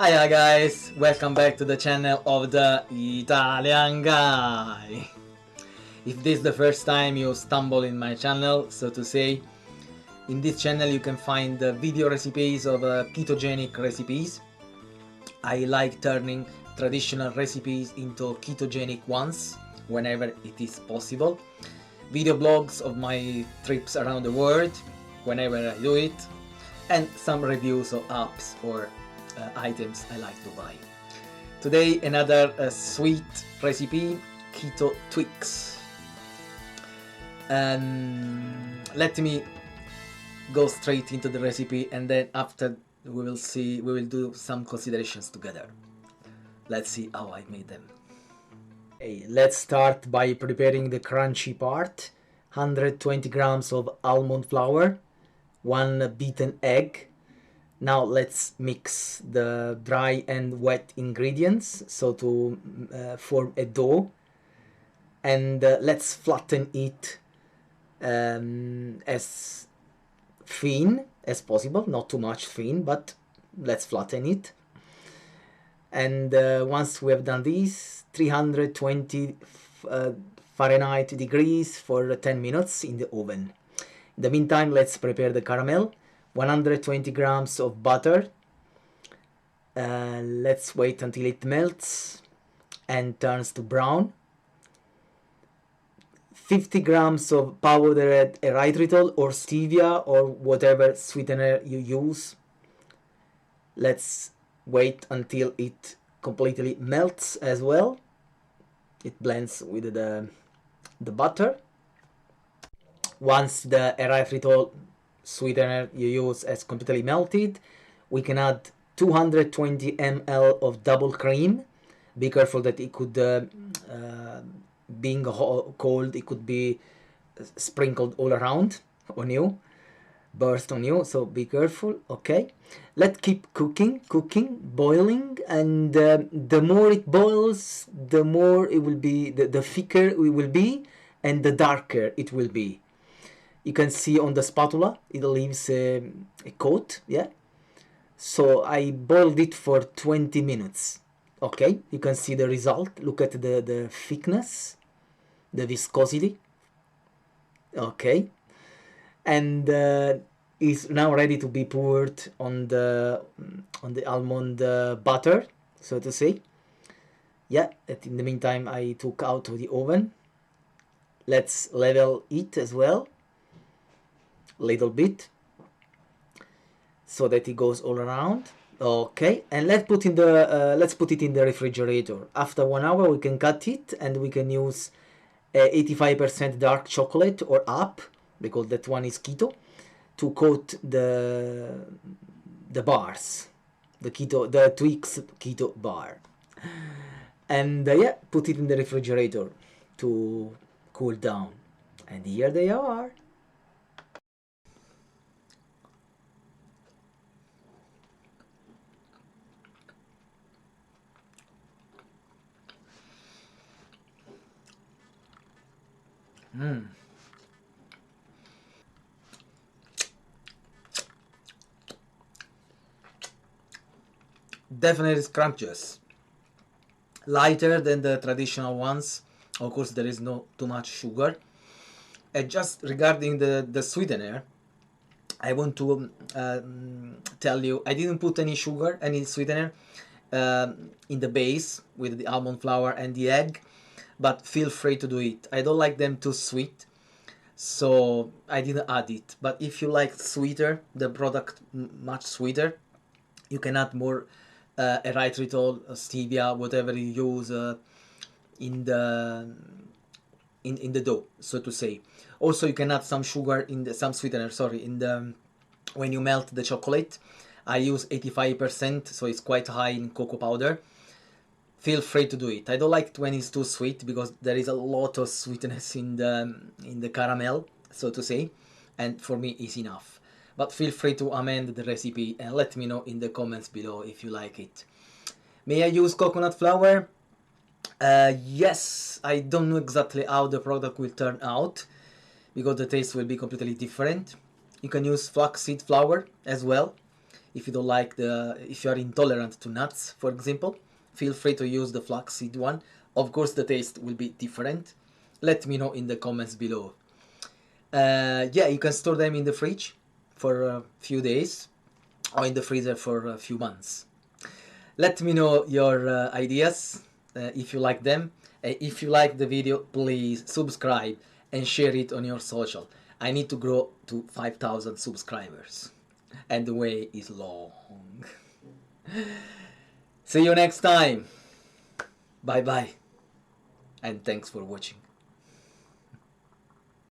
Hiya guys, welcome back to the channel of the Italian guy. If this is the first time you stumble in my channel, so to say, in this channel you can find video recipes of ketogenic recipes. I like turning traditional recipes into ketogenic ones whenever it is possible. Video blogs of my trips around the world whenever I do it, and some reviews of apps or items I like to buy. Today another sweet recipe, Keto Twix. Let me go straight into the recipe, and then after we will do some considerations together. Let's see how I made them. Okay, let's start by preparing the crunchy part. 120 grams of almond flour, 1 beaten egg. Now let's mix the dry and wet ingredients so to form a dough, and let's flatten it as thin as possible, not too much thin, but let's flatten it. And once we have done this, 320 Fahrenheit degrees for 10 minutes in the oven. In the meantime, let's prepare the caramel. 120 grams of butter. Let's wait until it melts and turns to brown. 50 grams of powdered erythritol or stevia or whatever sweetener you use. Let's wait until it completely melts as well. It blends with the butter. Once the erythritol sweetener you use has completely melted, we can add 220 ml of double cream. Be careful that it could, being cold, it could be sprinkled all around on you, burst on you, so be careful. Okay, let's keep cooking, boiling, and the more it boils, the more it will be, the thicker it will be, and the darker it will be. You can see on the spatula it leaves a coat, yeah. So I boiled it for 20 minutes. Okay, you can see the result. Look at the thickness, the viscosity. Okay, and it's now ready to be poured on the almond butter, so to say. Yeah, in the meantime I took out of the oven. Let's level it as well, little bit, so that it goes all around. Okay, and let's put it in the refrigerator. After 1 hour we can cut it, and we can use 85% dark chocolate or up, because that one is keto, to coat the bars, the Twix keto bar. And yeah, put it in the refrigerator to cool down, and here they are. Definitely scrumptious, lighter than the traditional ones. Of course there is no too much sugar. And just regarding the sweetener, I want to tell you I didn't put any sugar, any sweetener in the base with the almond flour and the egg, but feel free to do it. I don't like them too sweet, so I didn't add it. But if you like sweeter, the product much sweeter, you can add more erythritol, stevia, whatever you use in the dough, so to say. Also you can add some sugar in the, some sweetener, sorry, in the, when you melt the chocolate. I use 85%, so it's quite high in cocoa powder. Feel free to do it. I don't like it when it's too sweet, because there is a lot of sweetness in the caramel, so to say, and for me it's enough. But feel free to amend the recipe and let me know in the comments below if you like it. May I use coconut flour? Yes, I don't know exactly how the product will turn out, because the taste will be completely different. You can use flaxseed flour as well. If you don't like if you are intolerant to nuts, for example, feel free to use the flaxseed one. Of course, the taste will be different. Let me know in the comments below. Yeah, you can store them in the fridge for a few days or in the freezer for a few months. Let me know your ideas if you like them. If you like the video, please subscribe and share it on your social. I need to grow to 5,000 subscribers and the way is long. See you next time. Bye bye and thanks for watching.